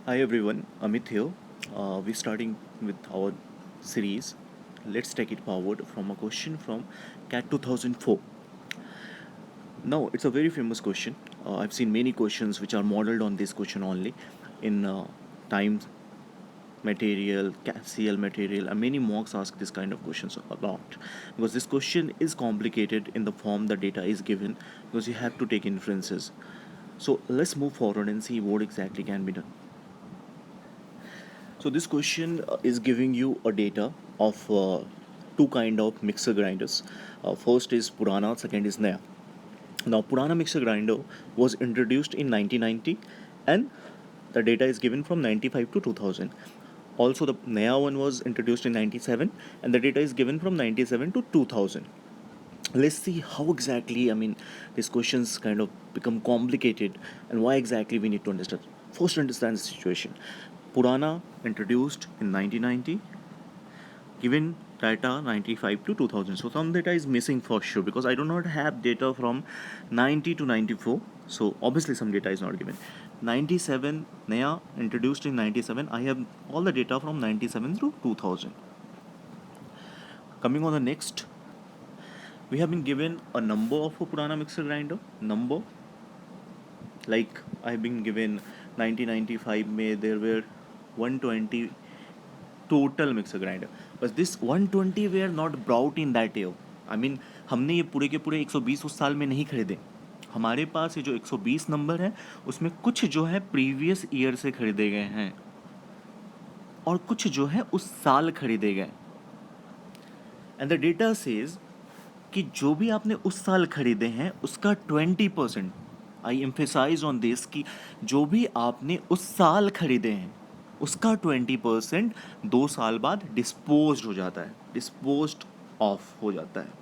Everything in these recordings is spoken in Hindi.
Hi everyone, Amit here. We're starting with our series. Let's take it forward from a question from CAT 2004. Now, it's a very famous question. I've seen many questions which are modeled on this question only in time material, CL material, and many mocks ask this kind of questions a lot because this question is complicated in the form the data is given because you have to take inferences. So let's move forward and see what exactly can be done. So this question is giving you a data of two kind of mixer grinders. First is Purana, second is Naya. Now Purana mixer grinder was introduced in 1990 and the data is given from 95 to 2000. Also the Naya one was introduced in 97 and the data is given from 97 to 2000. Let's see how exactly, these questions kind of become complicated and why exactly we need to understand. First, understand the situation. Purana introduced in 1990, given data 95 to 2000. So some data is missing for sure because I do not have data from 90 to 94. So obviously some data is not given. 97 Naya introduced in 97. I have all the data from 97 to 2000. Coming on the next, we have been given a number of a Purana mixer grinder number. Like I have been given 1995 में there were 120 total mixer grinder, but this 120 were not brought in that year. हमने ये पूरे के पूरे 120 उस साल में नहीं खरीदे. हमारे पास ये जो 120 नंबर है उसमें कुछ जो है प्रीवियस ईयर से खरीदे गए हैं और कुछ जो है उस साल खरीदे गए. एंड द डेटा सेज कि जो भी आपने उस साल खरीदे हैं उसका 20%, आई एम्फेसाइज ऑन दिस, कि जो भी आपने उस साल खरीदे हैं उसका 20% 2 साल बाद डिस्पोज हो जाता है, डिस्पोज ऑफ हो जाता है.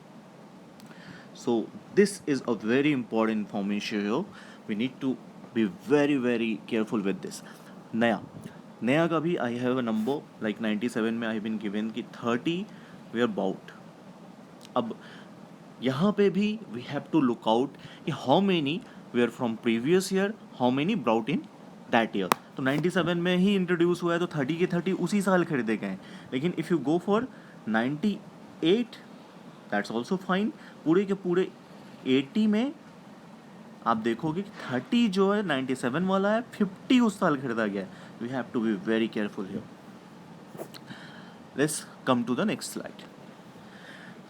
So this is a very important information. We need to be very very careful with this. नया नया का भी I have a number like 97 में आई हैव बीन गिवन कि 30 वे आर बाउट. अब यहाँ पे भी we have to look out कि how many were from previous year, how many brought in that year. तो 97 में ही इंट्रोड्यूस हुआ है तो 30 के 30 उसी साल खरीदे गए हैं. लेकिन if you go for 98 that's also fine. पूरे के पूरे 80 में आप देखोगे कि 30 जो है 97 वाला है, 50 उस साल खरीदा गया है. We have to be very careful here. Let's come to the next slide.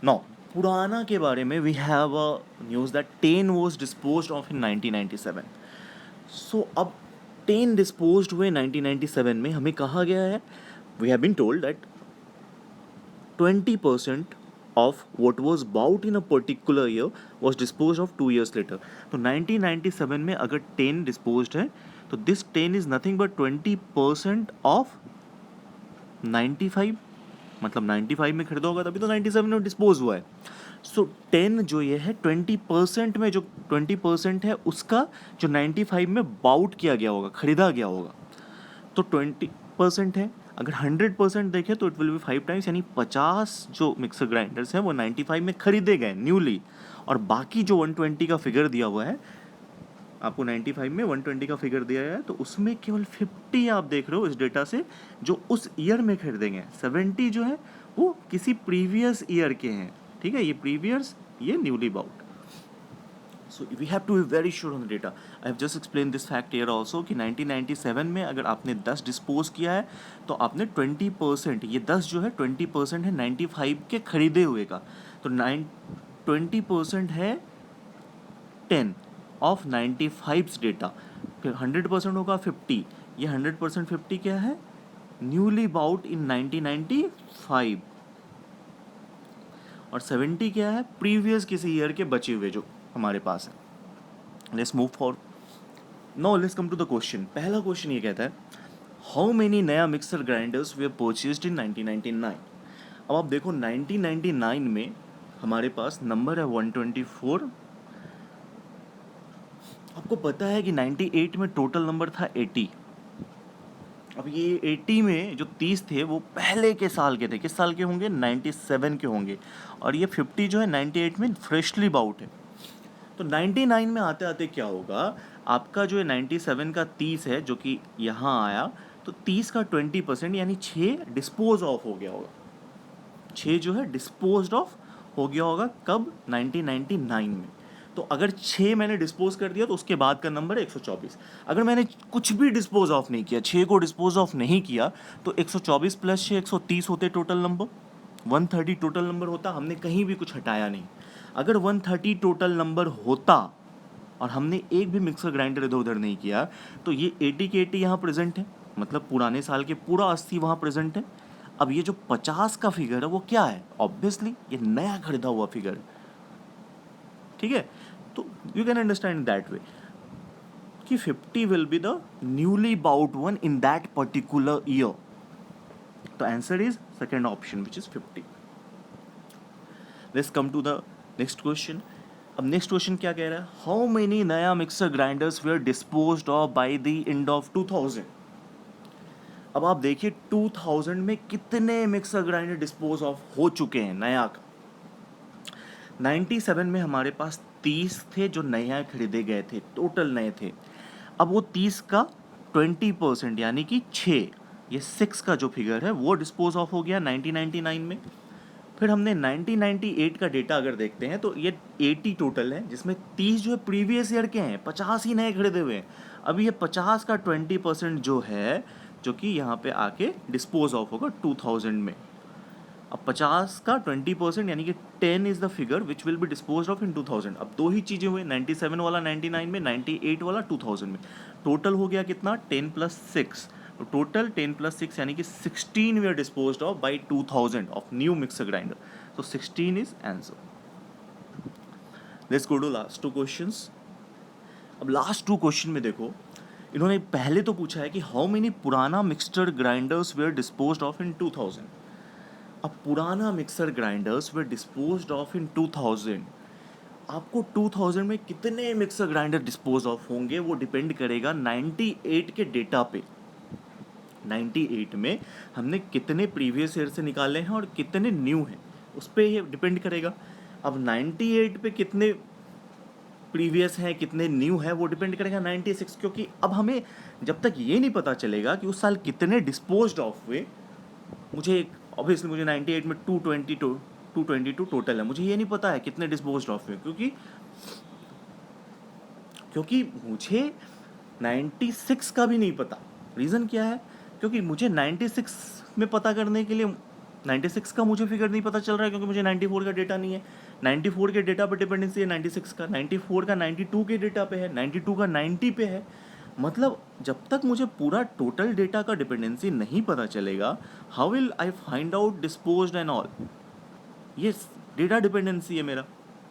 Now पुराना के बारे में we have a news that 10 was disposed of in 1997. So अब 10 डिस्पोज्ड हुए 1997 में. हमें कहा गया है, we have been told that 20% of what was bought in a particular year was disposed of 2 years later. तो 1997 में अगर 10 disposed है तो this 10 is nothing but 20% of 95. मतलब 95 में खरीदा होगा तभी तो 97 में डिस्पोज हुआ है. सो 10 जो ये है 20% में, जो 20% है उसका जो 95 में बाउट किया गया होगा, खरीदा गया होगा, तो 20% है. अगर 100% देखें तो इट विल बी 5 टाइम्स, यानी 50 जो मिक्सर ग्राइंडर्स हैं वो 95 में खरीदे गए न्यूली. और बाकी जो 120 का फिगर दिया हुआ है आपको, 95 में 120 का फिगर दिया है तो उसमें केवल 50 आप देख रहे हो इस डेटा से जो उस ईयर में खरीदेंगे. 70 जो है वो किसी प्रीवियस ईयर के हैं. ठीक है, ये प्रीवियस, ये newly bought. So we have to be very sure on the data. I have just explain this fact here also कि 1997 में अगर आपने 10 डिस्पोज किया है तो आपने 20%, ये 10 जो है 20% है 95 के खरीदे हुए का. तो 20% है 10 ऑफ 95 डेटा. फिर 100% होगा 50. ये 100% 50 क्या है, न्यूली बाउट इन 1995. और 70 क्या है, प्रीवियस किसी ईयर के बचे हुए जो हमारे पास है. Let's move for. Now let's come to the question. पहला क्वेश्चन ये कहता है हाउ मेनी नया mixer grinders were purchased in 1999. अब आप देखो 1999 में हमारे पास नंबर है 124. आपको पता है कि 98 में टोटल नंबर था 80. अब ये 80 में जो 30 थे वो पहले के साल के थे. किस साल के होंगे, 97 के होंगे. और ये 50 जो है 98 में फ्रेशली बाउट है. तो 99 में आते आते क्या होगा, आपका जो है 97 का 30 है जो कि यहाँ आया, तो 30 का 20% यानी 6 डिस्पोज ऑफ हो गया होगा, 6 जो है डिस्पोज ऑफ हो गया होगा कब, 1999 में। तो अगर 6 मैंने डिस्पोज कर दिया तो उसके बाद का नंबर है 124। अगर मैंने कुछ भी डिस्पोज ऑफ नहीं किया, 6 को डिस्पोज ऑफ नहीं किया, तो 124 प्लस 6 130 होते टोटल नंबर, 130 टोटल नंबर होता, हमने कहीं भी कुछ हटाया नहीं। अगर 130 टोटल नंबर होता और हमने एक भी मिक्सर ग्राइंडर इधर उधर नहीं किया, तो ये 80 के 80 यहाँ प्रेजेंट है, मतलब पुराने साल के पूरा 80 वहाँ प्रेजेंट है। अब ये जो 50 का फिगर है वो क्या है, ऑब्वियसली ये नया खरीदा हुआ फिगर है, ठीक है। तो you can understand that way कि 50 will be the newly bought one in that particular year. तो answer is second option which is 50। Let's come to the next question. अब नेक्स्ट क्वेश्चन क्या कह रहा है, हाउ मेनी नया mixer grinders were disposed of by the end of 2000। अब आप देखिए 2000 में कितने मिक्सर ग्राइंडर डिस्पोज ऑफ हो चुके हैं नया का। 97 में हमारे पास 30 थे जो नया खरीदे गए थे, टोटल नए थे। अब वो 30 का 20% यानी कि 6, ये 6 का जो फिगर है वो डिस्पोज ऑफ हो गया 1999 में। फिर हमने 1998 का डेटा अगर देखते हैं तो ये 80 टोटल है, जिसमें 30 जो है प्रीवियस ईयर के हैं, 50 ही नए खरीदे हुए हैं। अभी ये 50 का 20% जो है, जो कि यहाँ पे आके डिस्पोज ऑफ होगा 2000 में। अब 50 का 20% यानी कि 10 is the figure which will be dispose of in 2000। अब दो ही चीज़ें हुई, 97 वाला 99 में, 98 वाला 2000 में। टोटल हो गया कितना, 10 + 6। तो टोटल 10 + 6 यानी कि 16 we are disposed of by 2000 of new mixer grinder. तो 16 is answer. Let's go to last 2 questions. अब लास्ट 2 क्वेश्चन में देखो, इन्होंने पहले तो पूछा है कि हाउ मेनी पुराना mixer grinders were disposed of in 2000। अब पुराना mixer grinders were disposed of in 2000, आपको 2000 में कितने मिक्सर ग्राइंडर डिस्पोज ऑफ होंगे वो डिपेंड करेगा 98 के डेटा पे। 98 में हमने कितने प्रीवियस ईयर से निकाले हैं और कितने न्यू हैं, उस पर ये डिपेंड करेगा। अब 98 पे कितने प्रीवियस हैं कितने न्यू है वो डिपेंड करेगा 96, क्योंकि अब हमें जब तक ये नहीं पता चलेगा कि उस साल कितने डिस्पोज्ड ऑफ हुए, मुझे ऑब्वियसली मुझे 98 में 222 टोटल है, मुझे ये नहीं पता है कितने डिस्पोज्ड ऑफ हुए, क्योंकि मुझे 96 का भी नहीं पता। रीज़न क्या है, क्योंकि मुझे 96 में पता करने के लिए 96 का मुझे फिगर नहीं पता चल रहा है, क्योंकि मुझे 94 का डेटा नहीं है। 94 के डेटा पर डिपेंडेंसी है 96 का, 94 का 92 के डेटा पे है, 92 का 90 पे है। मतलब जब तक मुझे पूरा टोटल डेटा का डिपेंडेंसी नहीं पता चलेगा, how will I find out disposed and all. ये डेटा डिपेंडेंसी है मेरा,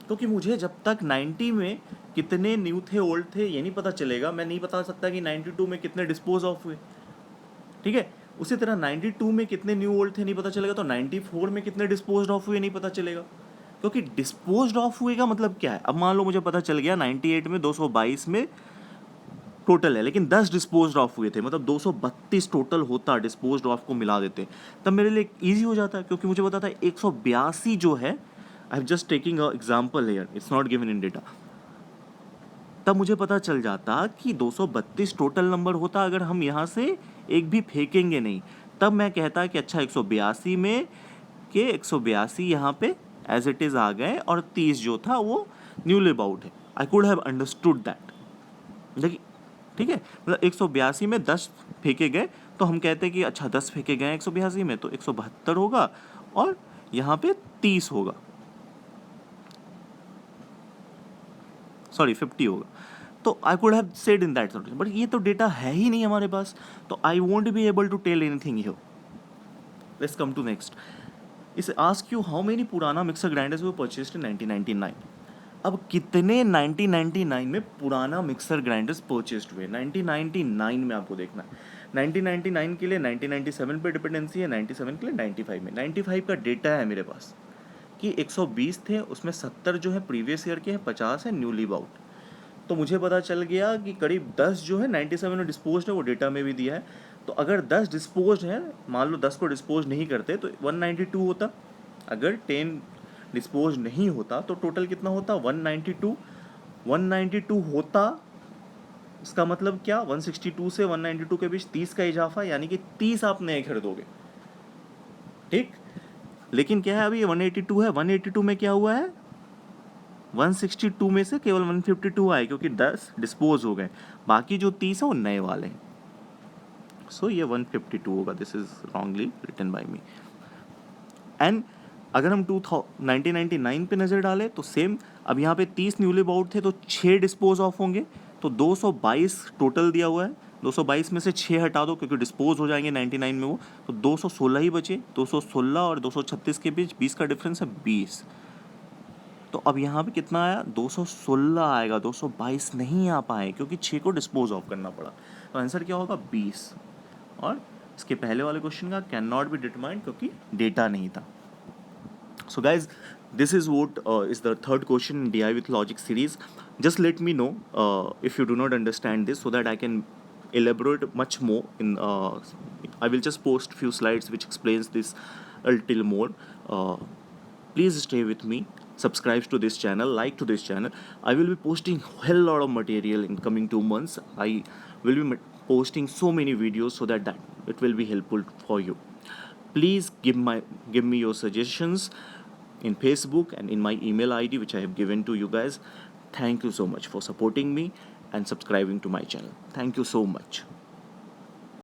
क्योंकि मुझे जब तक 90 में कितने न्यू थे ओल्ड थे ये नहीं पता चलेगा, मैं नहीं बता सकता कि 92 में कितने डिस्पोज ऑफ हुए, ठीक है। उसी तरह 92 में कितने न्यू ओल्ड थे नहीं पता चलेगा, तो 94 में कितने डिस्पोज्ड ऑफ हुए नहीं पता चलेगा, क्योंकि डिस्पोज्ड ऑफ हुए का मतलब क्या है। अब मान लो मुझे पता चल गया 98 में 222 में टोटल है, लेकिन 10 डिस्पोज्ड ऑफ हुए थे, मतलब 232 टोटल होता, डिस्पोज्ड ऑफ को मिला देते, तब मेरे लिए ईजी हो जाता है, क्योंकि मुझे पता था 182 जो है, आई have just taking a example here, it's not given in data. तब मुझे पता चल जाता कि 232 टोटल नंबर होता, अगर हम यहाँ से एक भी फेंकेंगे नहीं, तब मैं कहता कि अच्छा 182 में के 182 यहाँ पे एज इट इज़ आ गए, और 30 जो था वो न्यूली बाउट है। आई कुड हैव अंडरस्टूड दैट। देखिए, ठीक है, मतलब 182 में 10 फेंके गए, तो हम कहते हैं कि अच्छा 10 फेंके गए 182 में, तो 172 होगा, और यहाँ पे 30 होगा, सॉरी 50 होगा। तो I could have said in that sort, but ये तो डेटा है ही नहीं हमारे पास, तो I won't be able to tell anything here. Let's come to next. इसे आस्क यू हाउ मेनी पुराना mixer grinders were purchased in 1999। अब कितने 1999 में पुराना मिक्सर ग्राइंडर्स परचेज्ड हुए 1999 में, आपको देखना है। 1999 के लिए 1997 पे डिपेंडेंसी है, 97 के लिए 95 में। 95 का डेटा है मेरे पास कि 120 थे, उसमें 70 जो है प्रीवियस ईयर के हैं, 50 है न्यूली बाउट। तो मुझे पता चल गया कि करीब 10 जो है 97 में डिस्पोज्ड है, वो डेटा में भी दिया है। तो अगर 10 डिस्पोज्ड है, मान लो 10 को डिस्पोज नहीं करते तो 192 होता। अगर 10 डिस्पोज नहीं होता तो टोटल कितना होता, 192 होता। इसका मतलब क्या, 162 से 192 के बीच 30 का इजाफा, यानी कि 30 आप नए खरीदोगे, ठीक। लेकिन क्या है, अभी ये 182 है, 182 में क्या हुआ है, 162 में से केवल 152 आए क्योंकि 10 डिस्पोज हो गए, बाकी जो 30 है वो नए वाले हैं। सो ये 152 होगा, this is wrongly written by me. And अगर हम 1999 पे नज़र डालें तो सेम, अब यहाँ पे 30 न्यूली बाउट थे तो 6 डिस्पोज ऑफ होंगे, तो 222 टोटल दिया हुआ है, 222 में से 6 हटा दो क्योंकि डिस्पोज हो जाएंगे 99 में वो, तो 216 ही बचे। 216 और 236 के बीच 20 का डिफरेंस है 20। तो अब यहाँ पे कितना आया, 216 आएगा, 222 नहीं आ पाए क्योंकि 6 को डिस्पोज ऑफ करना पड़ा। तो आंसर क्या होगा, 20। और इसके पहले वाले क्वेश्चन का कैन नॉट बी डिटरमाइंड क्योंकि डेटा नहीं था। So guys, this is what is the third question in DI with Logic series. Just let me know if you do not understand this so that I can elaborate much more in I will just post few slides which explains this a little more. uh, Please stay with me, subscribe to this channel, like to this channel. I will be posting hell lot of material in coming 2 months. I will be posting so many videos so that it will be helpful for you. Please give me your suggestions in Facebook and in my email ID which I have given to you guys. Thank you so much for supporting me and subscribing to my channel. Thank you so much.